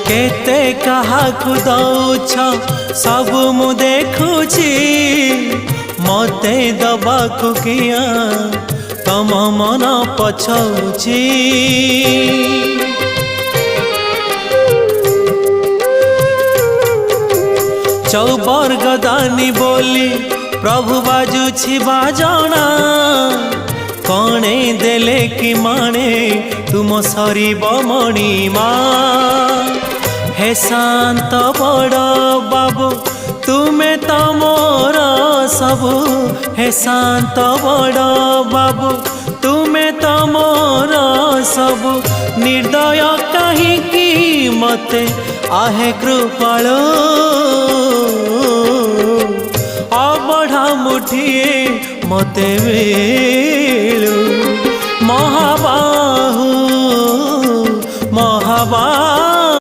केते काहाकु दौछ सब मु देखुची मते दबाकु किया तम मन पछौची चौबर गदानी बोली प्रभु बाजुछि बाजना कणे देले कि माणे तुम सरीब मणिमा हे शांत बड़ बाबू तुमे तो मोर सबु हे शांत बड़ बाबू तुमे तो मोर सबु निर्दय कहीं मते आहे कृपालो अबढ़ा मुठिए मते मिलू महाबाहु महाबाहु